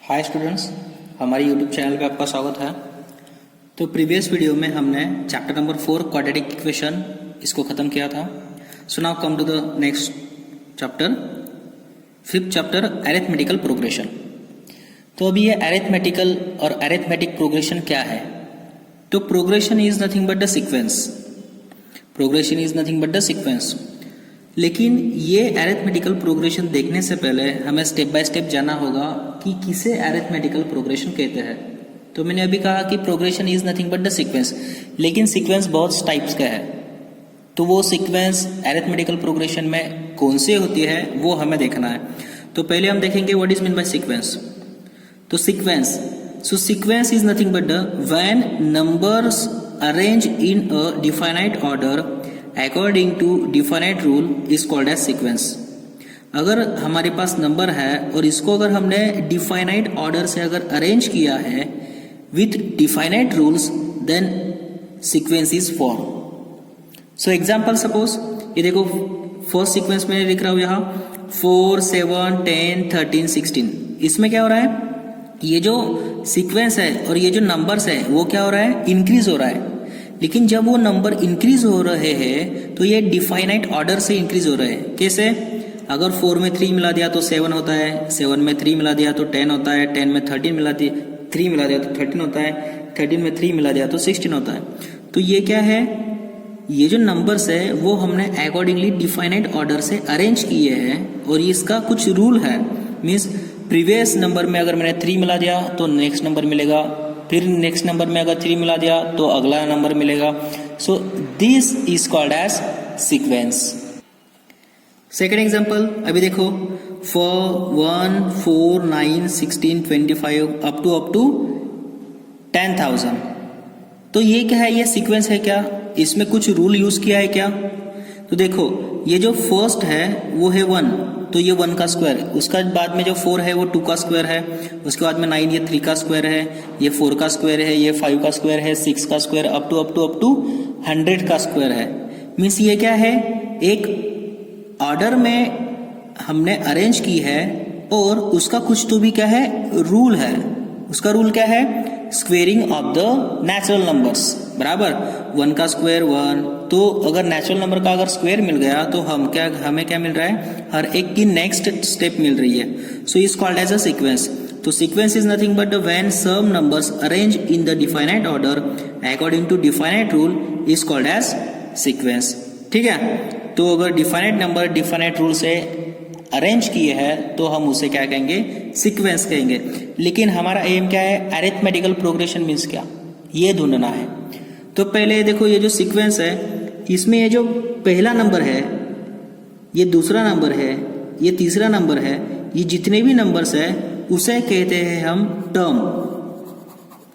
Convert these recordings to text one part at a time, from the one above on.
Hi students, हमारे YouTube channel पे आपका स्वागत है। तो प्रीवियस वीडियो में हमने चैप्टर नंबर 4 क्वाड्रेटिक इक्वेशन इसको ख़त्म किया था। So now come to the next chapter, fifth chapter arithmetical progression. तो अभी ये अरिथमेटिकल और अरिथमेटिक प्रोग्रेशन क्या है? तो progression is nothing but the sequence. Progression is nothing but the sequence. लेकिन ये अरिथमेटिकल प्रोग्रेशन देखने से पहले हमें स्टेप बाय स्टेप जानना होगा कि किसे अरिथमेटिकल प्रोग्रेशन कहते हैं। तो मैंने अभी कहा कि progression is nothing but the sequence, लेकिन सीक्वेंस बहुत टाइप्स का है। तो वो सीक्वेंस अरिथमेटिकल प्रोग्रेशन में कौन से होती है वो हमें देखना है। तो पहले हम देखेंगे what is mean by sequence. तो sequence is nothing but the when numbers arrange in a definite order according to definite rule is called as sequence. अगर हमारे पास नंबर है और इसको अगर हमने डिफाइनाइट ऑर्डर से अगर अरेंज किया है with definite rules, then sequence is form. So example suppose ये देखो, फर्स्ट सीक्वेंस में लिख रहा हूं यहां 4, 7, 10, 13, 16। इसमें क्या हो रहा है? ये जो सीक्वेंस है और ये जो नंबर्स है वो क्या हो रहा है? इंक्रीज हो रहा है। लेकिन जब वो नंबर इंक्रीज हो रहे हैं तो ये डिफाइनाइट ऑर्डर से इंक्रीज हो रहे हैं। कैसे? अगर 4 में 3 मिला दिया तो 7 होता है, 7 में 3 मिला दिया तो 10 होता है, 10 में 3 मिला दिया तो 13 होता है, 13 में 3 मिला दिया तो 16 होता है। तो ये क्या है? ये जो नंबर्स है वो हमने अकॉर्डिंगली डिफाइनाइट ऑर्डर से अरेंज किए हैं और इसका कुछ रूल है। मीन्स प्रीवियस नंबर में अगर मैंने 3 मिला दिया तो नेक्स्ट नंबर मिलेगा, फिर नेक्स्ट नंबर में अगर 3 मिला दिया तो अगला नंबर मिलेगा। So this is called as sequence. Second example अभी देखो 1, 4, 9, 16, 25 अप टू 10,000। तो ये क्या है? ये सीक्वेंस है क्या? इसमें कुछ रूल यूज किया है क्या? तो देखो ये जो फर्स्ट है वो है 1, तो ये 1 का स्क्वायर। उसका बाद में जो 4 है वो 2 का स्क्वायर है। उसके बाद में 9 ये 3 का स्क्वायर है, ये 4 का स्क्वायर है, ये 5 का स्क्वायर है, 6 का स्क्वायर अप टू 100 का स्क्वायर है। मीन्स ये क्या है? एक ऑर्डर में हमने अरेंज की है और उसका कुछ तो भी क्या है? रूल है। उसका रूल क्या है? Squaring of the natural numbers बराबर 1 का स्क्वायर 1। तो अगर नेचुरल नंबर का अगर स्क्वायर मिल गया तो हमें क्या मिल रहा है? हर एक की नेक्स्ट स्टेप मिल रही है। So is called as a sequence. तो sequence is nothing but when some numbers arrange in the definite order according to definite rule is called as sequence. ठीक है? तो अगर डिफाइनाइट नंबर डिफाइनाइट रूल से arrange किए हैं तो हम उसे क्या कहेंगे? सीक्वेंस कहेंगे। लेकिन हमारा एम क्या है? अरिथमेटिकल प्रोग्रेशन मीन्स क्या, ये ढूंढना है। तो पहले देखो ये जो सीक्वेंस है इसमें ये जो पहला नंबर है, ये दूसरा नंबर है, ये तीसरा नंबर है, ये जितने भी नंबर्स है उसे कहते हैं हम टर्म।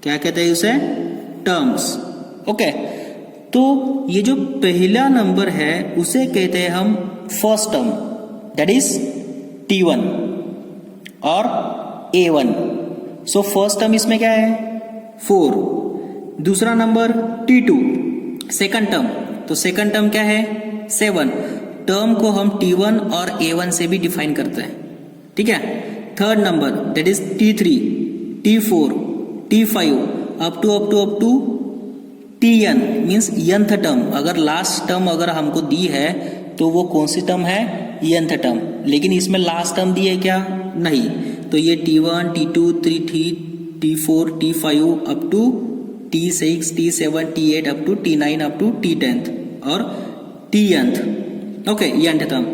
क्या कहते हैं उसे? टर्म्स। ओके, तो ये जो पहला नंबर है उसे कहते हैं हम first term, that is T1 और A1। सो फर्स्ट टर्म इसमें क्या है? 4। दूसरा नंबर T2 सेकंड टर्म, तो सेकंड टर्म क्या है? 7। टर्म को हम T1 और A1 से भी डिफाइन करते हैं। ठीक है? Third number that is T3, T4, T5 up to Tn means nth term. अगर लास्ट टर्म अगर हमको दी है तो वो कौन सी टर्म है? nth term. लेकिन इसमें लास्ट टर्म दी है क्या? नहीं। तो ये T1, T2, T4, T5 up to T6, T7, T8 up to T9 up to T10 और Tnth। ओके, ये nth टर्म।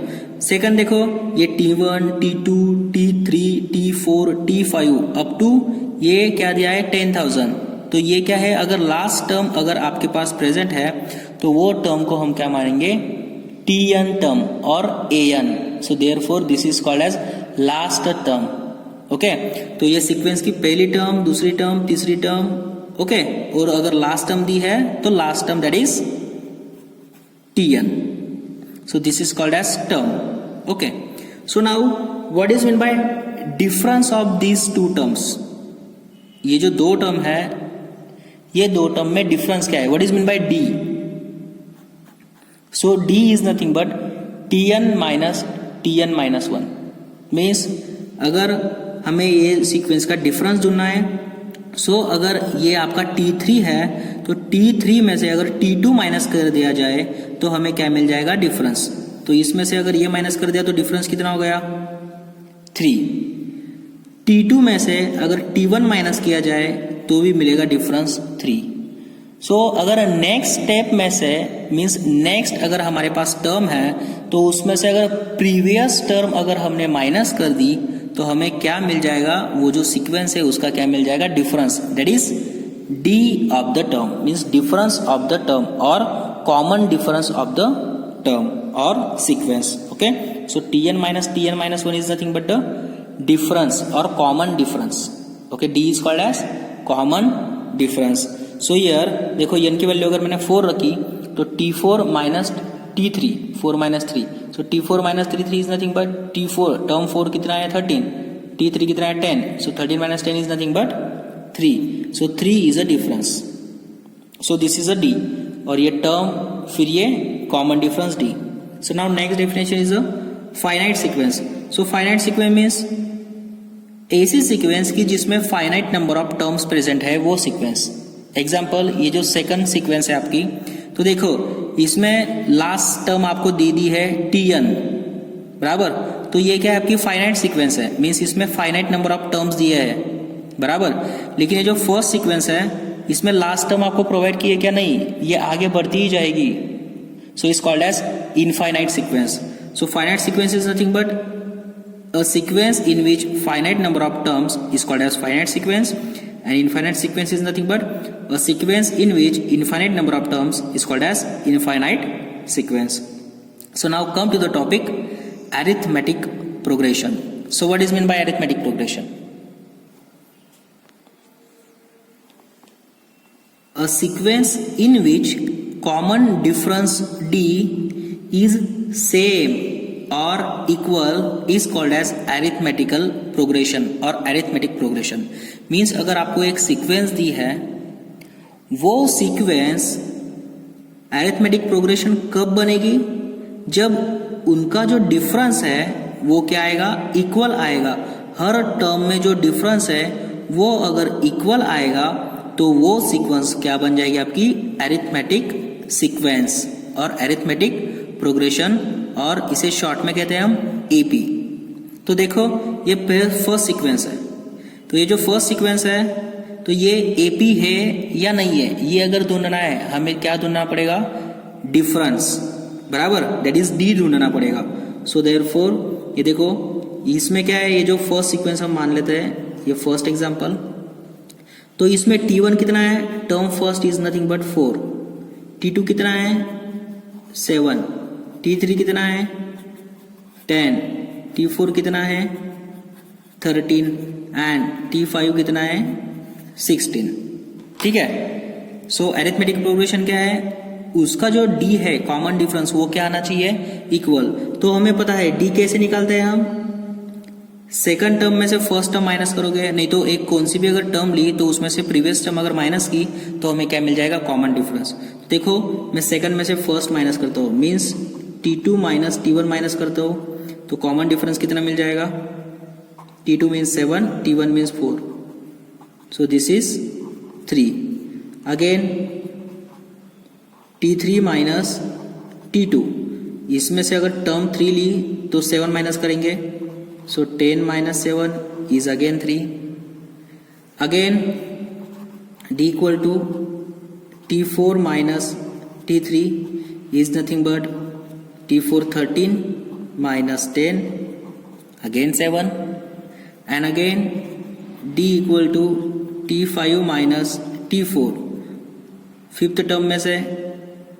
सेकंड देखो ये T1, T2, T3, T4, T5 up to ये क्या दिया है? 10,000। तो ये क्या है? अगर लास्ट टर्म अगर आपके पास प्रेजेंट है तो वो टर्म को हम क्या मानेंगे? Tn टर्म और An। So therefore this is called as last term. Okay, तो ये सीक्वेंस की पहली टर्म, दूसरी टर्म, तीसरी टर्म। ओके, और अगर लास्ट टर्म दी है तो last term that is Tn। So this is called as term. Okay, so now what is mean by difference of these two terms? ये जो दो टर्म है, ये दो टर्म में डिफरेंस क्या है? What is mean bye D? So D is nothing but Tn minus 1 means अगर हमें ये सीक्वेंस का डिफरेंस ढूंढना है। सो अगर ये आपका T3 है तो T3 में से अगर T2 माइनस कर दिया जाए तो हमें क्या मिल जाएगा, डिफरेंस। तो इसमें से अगर ये माइनस कर दिया तो डिफरेंस कितना हो गया, 3। T2 में से अगर T1 माइनस किया जाए तो भी मिलेगा डिफरेंस 3। सो अगर नेक्स्ट स्टेप में से मीन्स नेक्स्ट अगर हमारे पास टर्म है तो उसमें से अगर प्रीवियस टर्म अगर हमने माइनस कर दी तो हमें क्या मिल जाएगा, वो जो सीक्वेंस है उसका क्या मिल जाएगा, difference. That is D of the term means difference of the term और common difference of the term और sequence. Okay, so Tn minus 1 is nothing but the difference और common difference. Okay, D is called as common difference. So here देखो n की value अगर मैंने 4 रखी तो T4 minus T3, 4 minus 3, so T4 minus 3 is nothing but T4, term 4 कितना है 13, T3 कितना है 10, सो 13 minus 10 is nothing but 3, so 3 is a difference. So this is a D और ये टर्म फिर ये common difference D। So now next definition is a finite sequence. So finite sequence means ऐसी sequence की जिसमें finite number of terms present है वो sequence. Example ये जो सेकंड सीक्वेंस है आपकी, तो देखो इसमें लास्ट टर्म आपको दे दी है Tn बराबर, तो ये क्या है आपकी फाइनाइट सीक्वेंस है, मीन्स इसमें फाइनाइट नंबर ऑफ टर्म्स दिए हैं बराबर। लेकिन ये जो फर्स्ट सीक्वेंस है इसमें लास्ट टर्म आपको प्रोवाइड किए क्या, नहीं, ये आगे बढ़ती ही जाएगी। So is called as infinite sequence. So finite sequence is nothing but a sequence in which finite number of terms is called as finite sequence, and infinite sequence is nothing but a sequence in which infinite number of terms is called as infinite sequence. So now come to the topic arithmetic progression. So what is meant by arithmetic progression? A sequence in which common difference D is same और equal is called as arithmetical progression और arithmetic progression. Means अगर आपको एक sequence दी है वो sequence arithmetic progression कब बनेगी, जब उनका जो डिफरेंस है वो क्या आएगा, इक्वल आएगा। हर टर्म में जो डिफरेंस है वो अगर इक्वल आएगा तो वो सीक्वेंस क्या बन जाएगी, आपकी अरिथमेटिक सीक्वेंस और अरिथमेटिक प्रोग्रेशन, और इसे शॉर्ट में कहते हैं हम AP। तो देखो ये फर्स्ट सीक्वेंस है, तो ये जो फर्स्ट सीक्वेंस है तो ये AP है या नहीं है, ये अगर ढूंढना है हमें क्या ढूंढना पड़ेगा, डिफरेंस बराबर, दैट इज D ढूंढना पड़ेगा। सो देयरफॉर ये देखो इसमें क्या है, ये जो फर्स्ट सीक्वेंस हम मान लेते हैं, ये फर्स्ट एग्जांपल, तो इसमें T1 कितना है, term first is nothing but 4, T2 कितना है 7, T3 कितना है 10, T4 कितना है 13 एंड T5 कितना है 16। ठीक है, सो अरिथमेटिक प्रोग्रेशन क्या है, उसका जो D है कॉमन डिफरेंस वो क्या आना चाहिए, इक्वल। तो हमें पता है D कैसे निकालते हैं हम, सेकंड टर्म में से फर्स्ट टर्म माइनस करोगे, नहीं तो एक कौन सी भी अगर टर्म ली तो उसमें से प्रीवियस टर्म अगर माइनस की तो हमें क्या मिल जाएगा, कॉमन डिफरेंस। देखो मैं सेकंड में से फर्स्ट माइनस करता हूँ, means T2 minus T1 minus करता हूँ तो कॉमन डिफरेंस कितना मिल जाएगा, T2 means 7, T1 means 4, so this is 3। Again T3 minus T2, इसमें से अगर टर्म 3 ली तो 7 माइनस करेंगे, so 10 minus 7 is again 3। Again D equal to T4 minus T3 is nothing but T4 13 minus 10 again 7, and again D equal to T5 minus T4, fifth term में से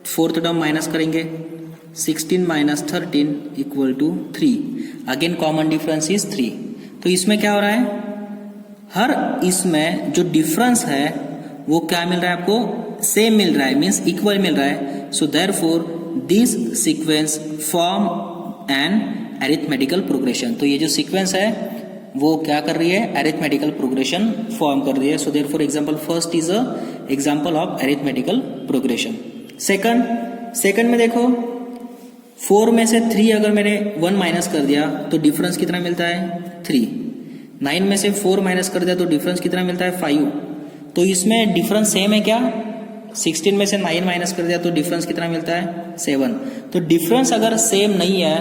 fourth term minus करेंगे, 16 minus 13 equal to 3, again common difference is 3। तो इसमें क्या हो रहा है, हर इसमें जो डिफरेंस है वो क्या मिल रहा है आपको, सेम मिल रहा है, मीन्स इक्वल मिल रहा है। So therefore this sequence form an arithmetical progression. तो ये जो सीक्वेंस है वो क्या कर रही है, अरिथमेटिकल प्रोग्रेशन फॉर्म कर रही है। So therefore example first is a example of arithmetical progression. Second में देखो 4 में से 3 अगर मैंने 1 माइनस कर दिया तो डिफरेंस कितना मिलता है, 3। 9 में से 4 माइनस कर दिया तो डिफरेंस कितना मिलता है 5। तो इसमें डिफरेंस सेम है क्या? 16 में से 9 माइनस कर दिया तो डिफरेंस कितना मिलता है 7। तो डिफरेंस अगर सेम नहीं है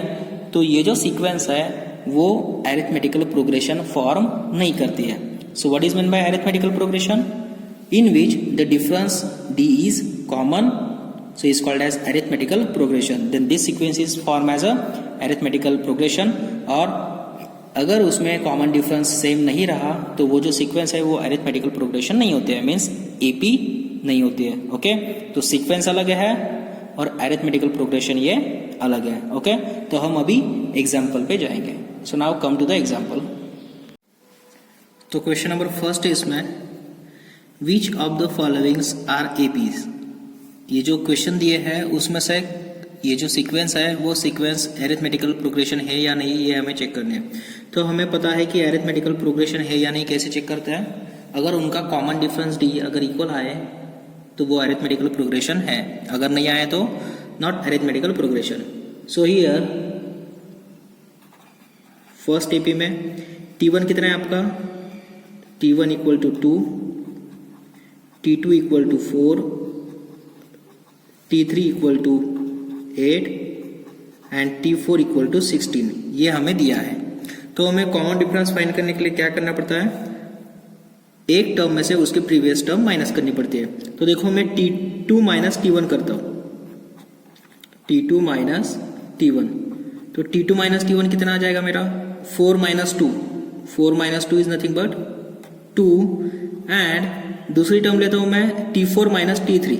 तो ये जो सीक्वेंस है वो अरिथमेटिकल प्रोग्रेशन फॉर्म नहीं करती है। So what is mean bye arithmetical progression? In which the difference d is common, so is called as arithmetical progression. Then this sequence is formed as a arithmetical progression. और अगर उसमें common difference same नहीं रहा तो वो जो sequence है वो अरिथमेटिकल प्रोग्रेशन नहीं होते हैं, मीन्स एपी नहीं होती है। ओके, तो सीक्वेंस अलग है और अरिथमेटिकल प्रोग्रेशन ये अलग है। ओके, तो हम अभी एग्जाम्पल पे जाएंगे। So now come to the example. तो क्वेश्चन नंबर फर्स्ट है इसमें, which of the followings are APs. ये जो क्वेश्चन दिए है उसमें से ये जो सीक्वेंस है वो सीक्वेंस अरिथमेटिकल प्रोग्रेशन है या नहीं, ये हमें चेक करना है। तो हमें पता है कि अरिथमेटिकल प्रोग्रेशन है या नहीं कैसे चेक करते हैं? अगर उनका कॉमन डिफरेंस डी अगर इक्वल आए तो वो अरिथमेटिकल प्रोग्रेशन है, अगर नहीं आए तो not arithmetical progression. So here first AP में T1 कितना है आपका? T1 equal to 2, T2 equal to 4, T3 equal to 8 and T4 equal to 16। ये हमें दिया है। तो हमें कॉमन डिफरेंस फाइंड करने के लिए क्या करना पड़ता है? एक टर्म में से उसके प्रीवियस टर्म माइनस करनी पड़ती है। तो देखो मैं T2 माइनस T1 करता हूं, T2 माइनस T1। तो T2 माइनस T1 कितना आ जाएगा मेरा? 4 minus 2, 4 minus 2 is nothing but 2। And दूसरी टर्म लेता हूं मैं T4 minus T3,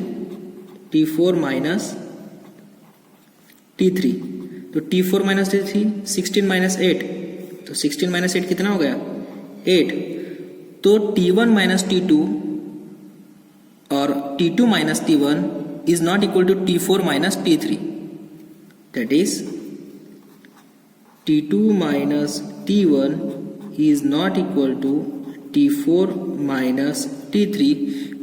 T4 minus T3। तो T4 माइनस T3 16 माइनस 8, तो 16 माइनस 8 कितना हो गया? 8। तो T1 माइनस T2 और T2 minus T1 is not equal to T4 minus T3, that is T2 minus T1 is not equal to T4 minus T3।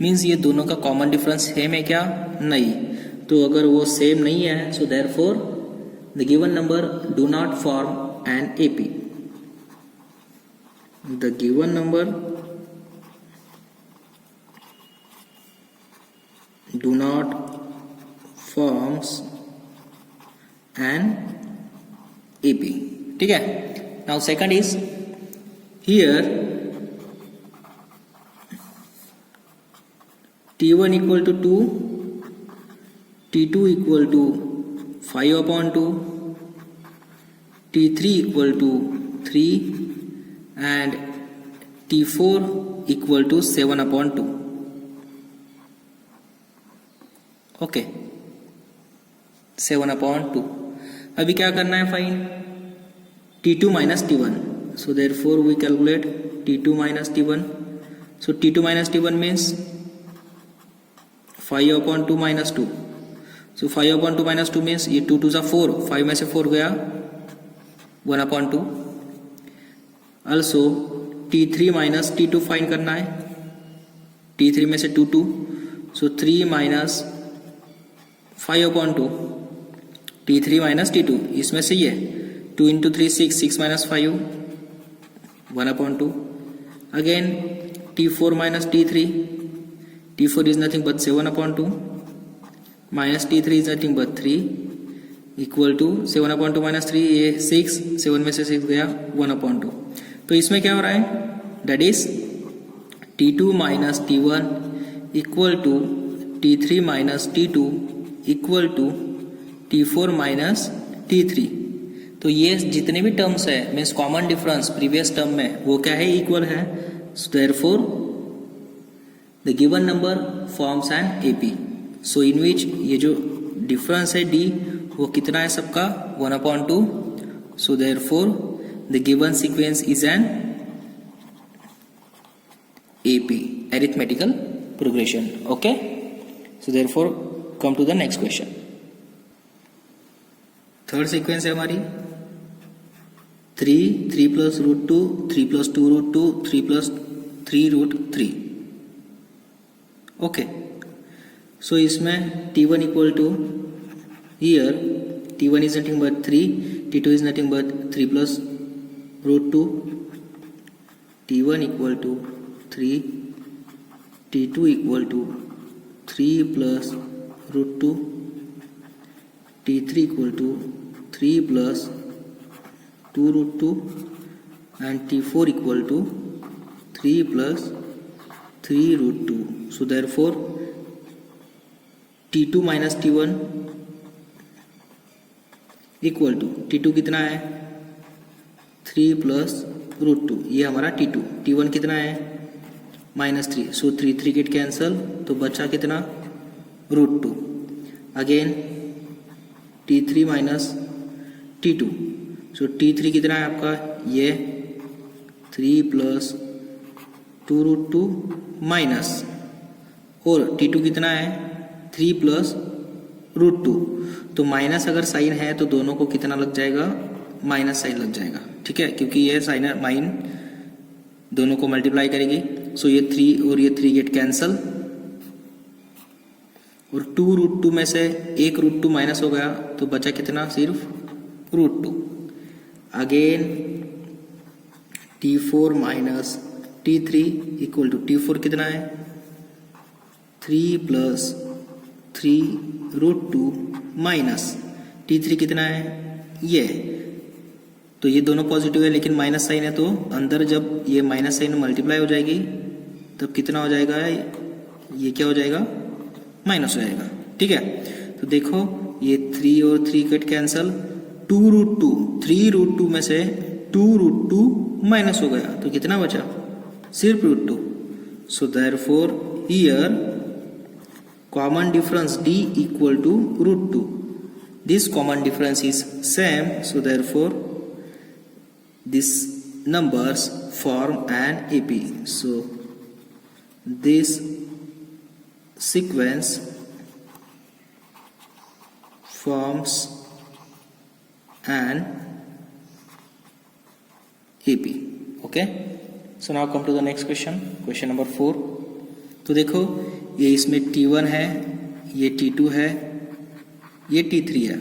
Means ये दोनों का common difference same है क्या? नहीं। तो अगर वो सेम नहीं है so therefore the given number do not form an AP. The given number do not forms an AP. ठीक है। Now second is here T1 equal to 2, T2 equal to 5/2, T3 equal to 3 and T4 equal to 7/2। Okay, 7/2। अभी क्या करना है? Find T2 minus T1। So therefore we calculate T2 minus T1। So T2 minus T1 means 5/2 minus 2। So 5/2 minus 2 means ये 2 2 4, 5 में से 4 गया 1/2। Also T3 minus T2 find करना है। T3 में से 2 2, सो 3 माइनस 5/2, T3 माइनस T2 इसमें से ये 2 into 3 6, 6 minus 5 1/2। Again T4 minus T3, T4 is nothing but 7/2 minus T3 is nothing but 3 equal to 7/2 minus 3, ये 6, 7 में से 6 गया 1/2। तो इसमें क्या हो रहा है? That is T2 minus T1 equal to T3 minus T2 equal to T4 minus T3। तो ये जितने भी टर्म्स है means common difference previous term में वो क्या है? इक्वल है। So therefore the given number forms an AP. So in which ये जो डिफरेंस है डी वो कितना है सबका? 1/2। So therefore the given sequence is an AP, arithmetical progression. Okay, so therefore come to the next question. Third sequence है हमारी 3, 3 plus root 2, 3 plus 2 root 2, 3 plus 3 root 3। Okay, so इसमें T1 equal to here T1 is nothing but 3, T2 is nothing but 3 plus root 2 T1 equal to 3, T2 equal to 3 plus root 2, T3 equal to 3 plus 2 root 2 and T4 equal to 3 plus 3 root 2. So therefore T2 minus T1 equal to T2 कितना है 3 plus root 2, ये हमारा T2. T1 कितना है -3, सो 3 get cancel, तो बचा कितना root 2. Again T3 minus T2, सो T3 कितना है आपका ये 3 प्लस 2 रूट 2 माइनस, और T2 कितना है 3 प्लस रूट 2. तो माइनस अगर साइन है तो दोनों को कितना लग जाएगा, माइनस साइन लग जाएगा. ठीक है, क्योंकि ये साइन माइन दोनों को मल्टीप्लाई करेगी. सो ये 3 और ये 3 गेट कैंसल, और 2 रूट 2 में से एक रूट 2 माइनस हो गया, तो बचा कितना सिर्फ root 2. Again T4 minus T3 equal to T4 कितना है 3 प्लस 3 रूट 2 माइनस T3 कितना है ये, तो ये दोनों पॉजिटिव है लेकिन माइनस साइन है, तो अंदर जब ये माइनस साइन मल्टीप्लाई हो जाएगी तब कितना हो जाएगा, ये क्या हो जाएगा माइनस हो जाएगा. ठीक है, तो देखो ये 3 और 3 कट कैंसल, 2 रूट 2, 3 रूट 2 में से 2 रूट 2 माइनस हो गया, तो कितना बचा सिर्फ root 2. So therefore here common difference D equal to root 2. This common difference is same, so therefore these numbers form an AP. So this sequence forms an AP. Okay, so now come to the next question, question number 4. तो देखो ये इसमें T1 है, ये T2 है, ये T3 है.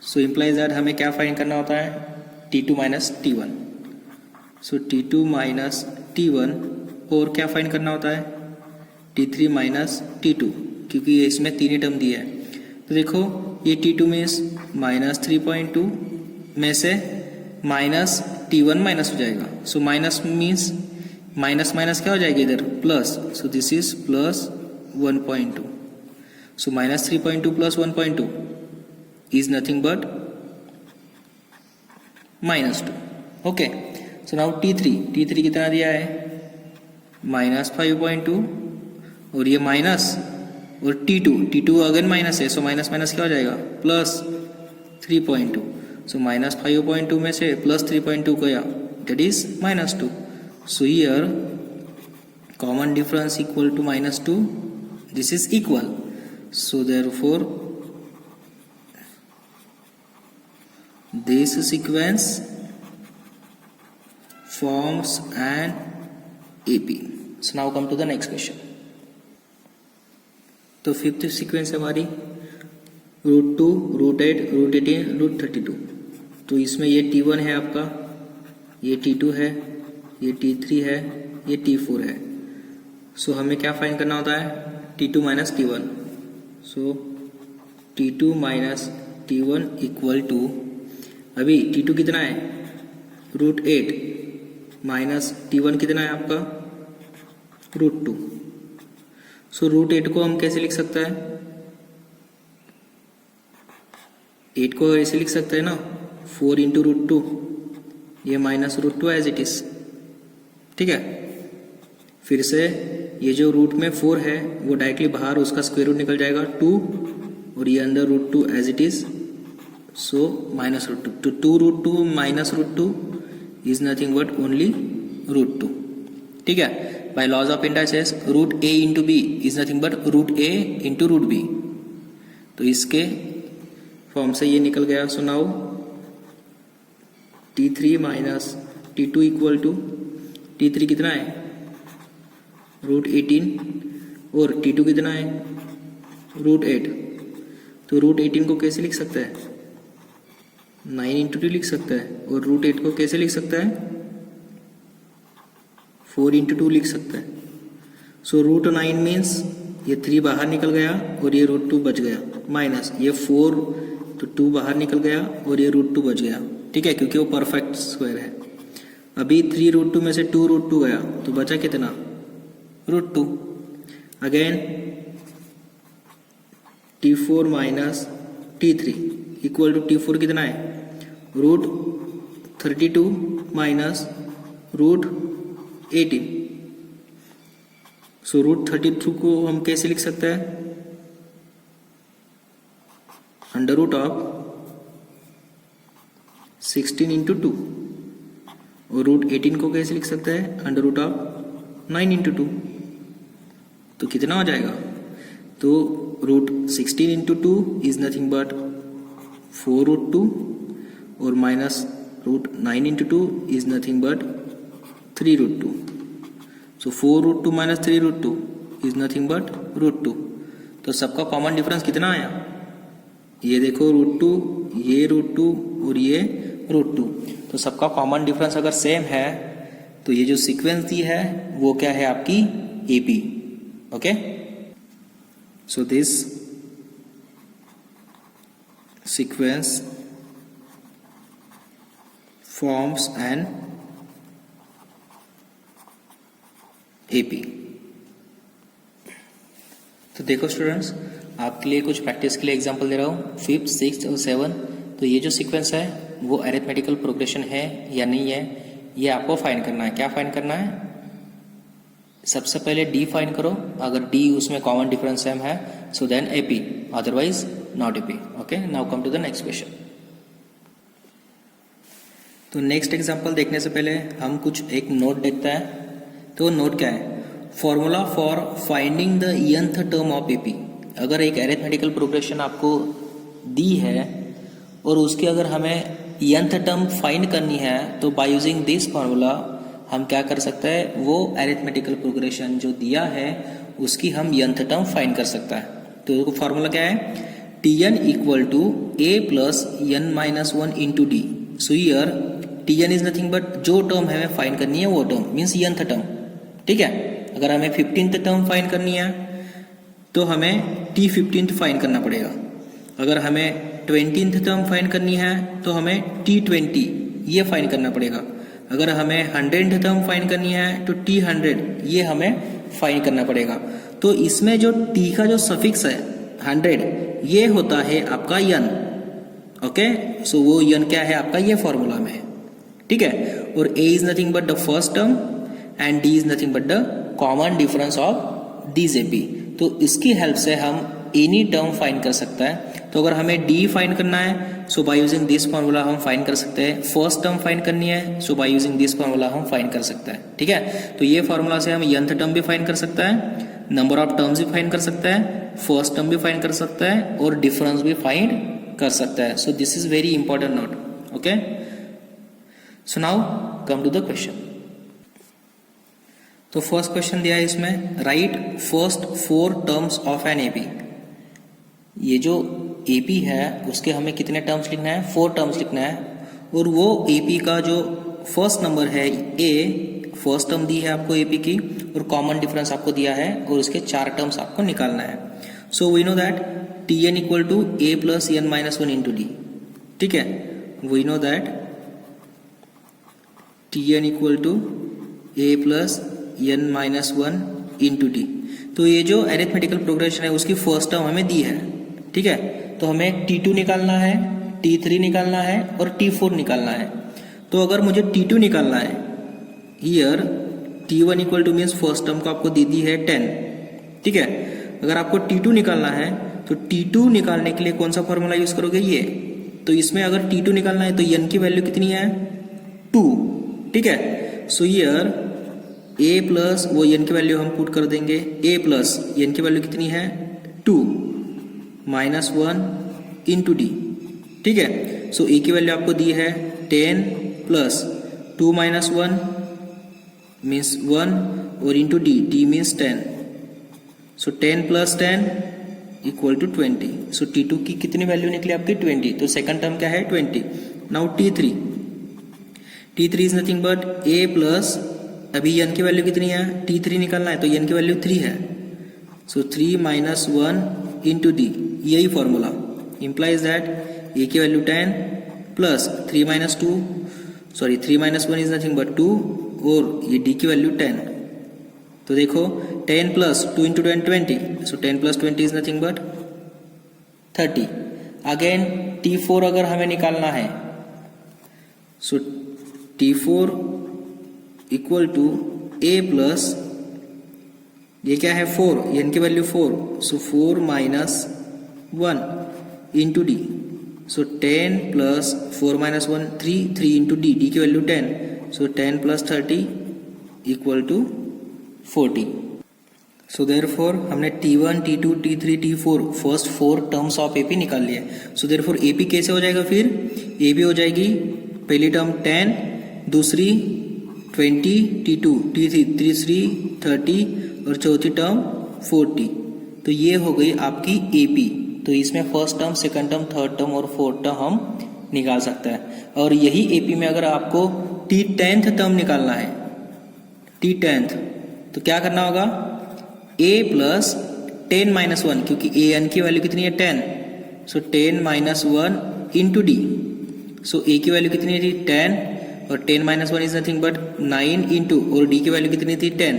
सो implies that हमें क्या फाइंड करना होता है T2 minus T1. So T2 minus T1, और क्या फाइंड करना होता है T3 माइनस T2, क्योंकि ये इसमें तीन ही टर्म दिए है. तो देखो ये T2 मीन्स माइनस 3.2 में से माइनस T1 माइनस हो जाएगा. So minus means minus minus क्या हो जाएगी इधर plus, so this is plus 1.2. So minus 3.2 plus 1.2 is nothing but minus 2. Okay, so now T3 कितना दिया है माइनस 5.2, और ये माइनस, और T2 अगेन माइनस है, सो माइनस माइनस क्या हो जाएगा प्लस 3.2. सो माइनस 5.2 में से प्लस 3.2 गया, that is minus 2. So here common difference equal to minus 2. This is equal. So therefore this sequence forms an AP. So now come to the next question. तो fifth sequence है हमारी root 2, root 8, root 18, root 32. तो इसमें ये T1 है आपका, ये T2 है, ये T3 है, ये T4 है. सो हमें क्या फाइंड करना होता है T2 minus T1. So T2 minus T1 equal to, अभी T2 कितना है रूट 8 माइनस T1 कितना है आपका रूट 2. सो रूट 8 को हम कैसे लिख सकते हैं, 8 को ऐसे लिख सकते हैं ना 4 इंटू रूट 2, ये minus root 2 as it is. ठीक है, फिर से ये जो रूट में 4 है वो डायरेक्टली बाहर उसका स्क्वायर रूट निकल जाएगा 2, और ये अंदर root 2 as it is, so minus root 2. तो 2 root 2 minus root 2 is nothing but only root 2. ठीक है, by laws of indices root A into B is nothing but root A into root B. तो इसके form से ये निकल गया. So now T3 minus T2 equal to, T3 कितना है रूट 18, और T2 कितना है रूट 8. तो रूट 18 को कैसे लिख सकता है 9 इंटू 2 लिख सकता है, और रूट 8 को कैसे लिख सकता है 4 इंटू 2 लिख सकते हैं। सो रूट 9 मीन्स ये 3 बाहर निकल गया और ये रूट 2 बच गया, माइनस ये 4 तो 2 बाहर निकल गया और ये रूट 2 बच गया, ठीक है, क्योंकि वो परफेक्ट स्क्वायर है। अभी 3 रूट 2 में से 2 रूट 2 गया तो बचा कितना, root 2। Again T4 minus T3 equal to T4 कितना है, root 32 minus root 18। So root 32 को हम कैसे लिख सकते हैं, अंडर रूट ऑफ 16 इंटू 2, और रूट 18 को कैसे लिख सकते हैं, अंडर रूट ऑफ 9 इंटू 2। तो कितना हो जाएगा, तो root 16 into 2 is nothing but 4 root 2 और minus root 9 into 2 is nothing but 3 root 2। So 4 root 2 minus 3 root 2 is nothing but root 2। तो सबका कॉमन डिफरेंस कितना आया, ये देखो रूट 2, ये रूट 2 और ये रूट 2। तो सबका कॉमन डिफरेंस अगर सेम है तो ये जो सीक्वेंस दी है वो क्या है, आपकी AP। Okay, so this sequence forms an AP। तो देखो स्टूडेंट्स, आपके लिए कुछ प्रैक्टिस के लिए एग्जांपल दे रहा हूँ। 5th, 6th और 7, तो ये जो सीक्वेंस है वो अरिथमेटिकल प्रोग्रेशन है या नहीं है, ये आपको फाइंड करना है। क्या फाइंड करना है, सबसे पहले D फाइंड करो, अगर D उसमें कॉमन डिफरेंस सेम है so then AP, otherwise not AP। Okay, now come to the next question. तो नेक्स्ट एग्जांपल देखने से पहले हम कुछ एक नोट देखते हैं। तो नोट क्या है, formula for finding the nth term of AP। अगर एक अरिथमेटिकल प्रोग्रेशन आपको दी है और उसकी अगर हमें nth टर्म फाइंड करनी है तो बाय यूजिंग दिस फॉर्मूला हम क्या कर सकते हैं, वो अरिथमेटिकल प्रोग्रेशन जो दिया है उसकी हम nth टर्म फाइंड कर सकता है। तो फॉर्मूला क्या है, Tn equal to A plus n minus 1 into D. So here Tn is nothing but जो टर्म हमें फाइंड करनी है वो टर्म मीन्स nth टर्म, ठीक है। अगर हमें 15th टर्म फाइंड करनी है तो हमें T15th फाइंड करना पड़ेगा। अगर हमें 20th टर्म फाइंड करनी है तो हमें T20 ये फाइंड करना पड़ेगा। अगर हमें 100th टर्म फाइंड करनी है तो T100 ये हमें फाइंड करना पड़ेगा। तो इसमें जो T का जो सफिक्स है 100 ये होता है आपका n। ओके, सो वो n क्या है आपका, ये फॉर्मूला में, ठीक है। और A is nothing but the first term and D is nothing but the common difference of this AP। तो इसकी हेल्प से हम एनी टर्म फाइंड कर सकता है। तो अगर हमें D फाइंड करना है सो बाय यूजिंग दिस फॉर्मूला हम फाइंड कर सकते हैं। फर्स्ट टर्म फाइंड करनी है सो बाय यूजिंग दिस फॉर्मूला हम फाइंड कर सकते हैं, ठीक है। तो ये फॉर्मूला से हम nth टर्म भी फाइंड कर सकता है, नंबर ऑफ टर्म्स भी फाइंड कर सकता है, फर्स्ट टर्म भी फाइंड कर सकता है और डिफरेंस भी फाइंड कर सकता है। So this is very important note. Okay, so now come to the question. तो फर्स्ट क्वेश्चन दिया है इसमें, write first 4 terms of an AP। ये जो AP है उसके हमें कितने टर्म्स लिखना है, 4 टर्म्स लिखना है। और वो AP का जो फर्स्ट नंबर है A, फर्स्ट टर्म दी है आपको AP की और कॉमन डिफरेंस आपको दिया है और उसके 4 टर्म्स आपको निकालना है। So we know that Tn equal to A plus n minus 1 into d, ठीक है। We know that Tn equal to A plus n minus 1 into d. तो ये जो अरिथमेटिकल प्रोग्रेशन है उसकी फर्स्ट टर्म हमें दी है, ठीक है। तो हमें T2 निकालना है, T3 निकालना है और T4 निकालना है। तो अगर मुझे T2 निकालना है, here T1 equal two means first term को आपको दी है 10, ठीक है। अगर आपको T2 निकालना है तो T2 निकालने के लिए कौन सा फॉर्मूला यूज करोगे, ये। तो इसमें अगर T2 निकालना है तो n की वैल्यू कितनी है, 2, ठीक है। सो हियर A प्लस वो n की वैल्यू हम पुट कर देंगे, A प्लस n की वैल्यू कितनी है 2 माइनस 1 इंटू डी, ठीक है। सो A की वैल्यू आपको दी है 10 प्लस 2 माइनस 1 मीन्स 1 और into d means 10। So 10 plus 10 equal to 20। So T2 की कितनी वैल्यू निकली आपकी 20। तो सेकंड टर्म क्या है 20। Now T3 is nothing but A plus अभी n की वैल्यू कितनी है, t3 निकालना है, तो n की वैल्यू 3 है, सो 3 माइनस 1 इंटू डी, यही फॉर्मूला implies that a की value 10 plus 3 minus 2, sorry 3 minus 1 is nothing but 2, और ये d की वैल्यू 10, तो देखो 10 plus 2 into 10 20, so 10 plus 20 is nothing but 30। Again t4 अगर हमें निकालना है, so t4 equal to a plus, ये क्या है 4, n की वैल्यू 4, so 4 minus 1 into D, so 10 plus 4 minus 1 3, 3 into D, D की value 10, so 10 plus 30 equal to 40। So therefore हमने t1, t2, t3, t4 first 4 terms of AP निकाल लिए। So therefore AP कैसे हो जाएगा, फिर एपी हो जाएगी पहली टर्म 10, दूसरी 20, t2, तीसरी 30 और चौथी टर्म 40। तो ये हो गई आपकी एपी। तो इसमें first term, second term, third term और फोर्थ टर्म हम निकाल सकते हैं। और यही एपी में अगर आपको t10th टर्म निकालना है, t10th, तो क्या करना होगा, a प्लस 10 माइनस 1, क्योंकि a n की वैल्यू कितनी है 10, so 10 minus 1 into D, so a की वैल्यू कितनी थी 10 और 10 minus 1 is nothing but 9 into, और d की वैल्यू कितनी थी 10,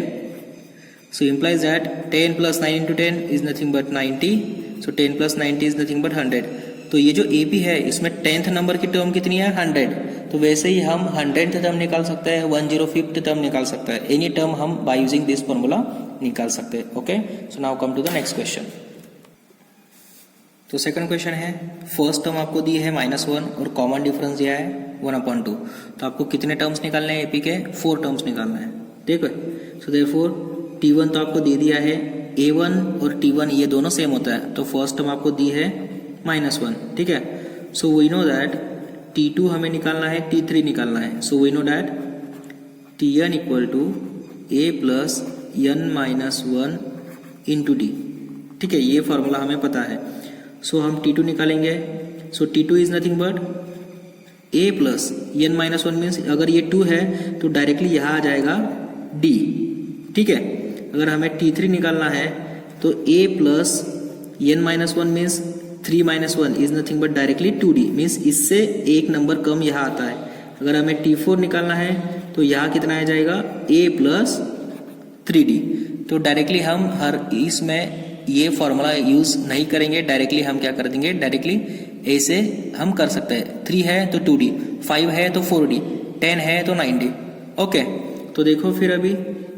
सो implies that 10 plus 9 into 10 is nothing but 90, so 10 plus 90 is nothing but 100। तो ये जो AP है इसमें 10th नंबर की टर्म कितनी है 100, तो वैसे ही हम 100th टर्म निकाल सकते हैं, 105th टर्म निकाल सकते हैं, एनी टर्म हम बाय यूजिंग दिस फॉर्मूला निकाल सकते हैं। Okay, so now come to the next question. तो सेकंड क्वेश्चन है, फर्स्ट टर्म आपको दी है -1 और कॉमन डिफरेंस दिया है 1/2, तो आपको कितने टर्म्स निकालने हैं एपी के, 4 टर्म्स निकालना है। ठीक है, सो देयरफॉर t1 तो आपको दे दिया है, a1 और t1 ये दोनों सेम होता है, तो फर्स्ट टर्म आपको दी है -1। ठीक है, so we know that t2 हमें निकालना है, t3 निकालना है, so we know that tn equal to a plus n minus 1 into d. ठीक है, ये फॉर्मूला हमें पता है। सो हम t2 निकालेंगे, सो t2 is nothing but a plus n minus 1 means अगर ये 2 है तो डायरेक्टली यहाँ आ जाएगा d। ठीक है, अगर हमें t3 निकालना है तो a plus n minus 1 means 3 minus 1 is nothing but directly 2d, means इससे एक नंबर कम यहाँ आता है। अगर हमें t4 निकालना है तो यहाँ कितना आ जाएगा a प्लस 3d। तो डायरेक्टली हम हर इसमें ये फॉर्मूला यूज नहीं करेंगे, डायरेक्टली हम क्या कर देंगे, डायरेक्टली ऐसे हम कर सकते हैं। 3 है तो 2d, 5 है तो 4d, 10 है तो 9d। ओके, तो देखो फिर अभी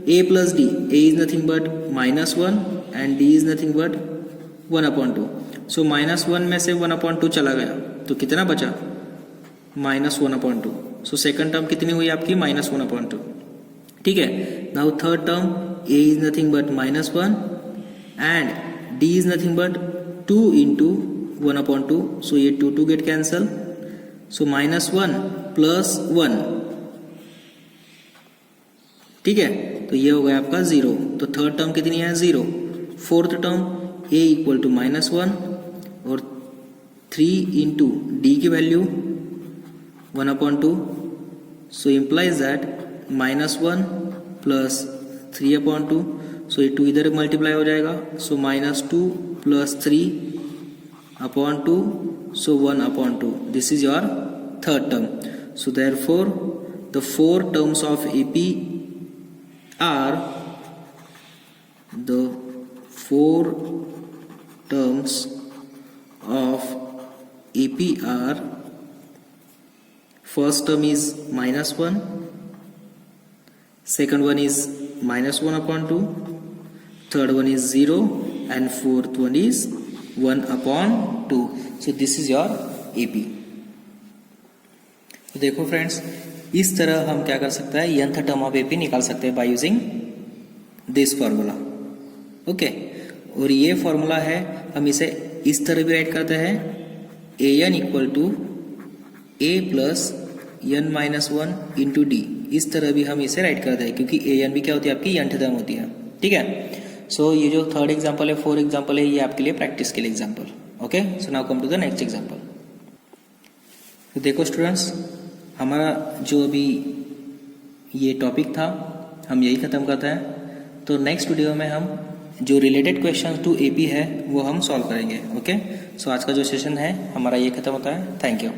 a plus d, a is nothing but -1 and d is nothing but 1/2। सो -1 में से 1/2 चला गया तो कितना बचा, -1/2। सो सेकंड टर्म कितनी हुई आपकी, -1/2। ठीक है, now third term a is nothing but -1 and d is nothing but 2 into 1/2, सो ये 2 गेट कैंसल, सो -1 प्लस 1। ठीक है, तो ये हो गया आपका 0, तो थर्ड टर्म कितनी है 0। Fourth term a equal to -1 और 3 इंटू डी की value 1/2, so implies that -1 plus 3/2, so ये 2 इधर मल्टीप्लाई हो जाएगा, so -2 plus 3/2, so 1/2। This is your third term. So therefore the 4 terms of AP are the 4 terms of AP are, first term is -1, second one is -1/2, third one is 0 and fourth one is 1/2। so this is your AP। तो देखो friends, इस तरह हम क्या कर सकते हैं, nth term of AP निकाल सकते हैं bye using this formula. Okay, और ये फॉर्मूला है, हम इसे इस तरह भी राइट करते हैं, an equal to a plus n minus 1 into d. इस तरह भी हम इसे राइट करते हैं, क्योंकि an भी क्या होती है आपकी nth टर्म होती है। ठीक है, सो ये जो थर्ड एग्जाम्पल है, 4 एग्जाम्पल है, ये आपके लिए प्रैक्टिस के लिए example. Okay, so now come to the next example. तो देखो स्टूडेंट्स, हमारा जो अभी ये टॉपिक था, हम यही ख़त्म करते हैं। तो नेक्स्ट वीडियो में हम जो रिलेटेड क्वेश्चन टू एपी है वो हम सॉल्व करेंगे। ओके, सो आज का जो सेशन है हमारा ये ख़त्म होता है। Thank you.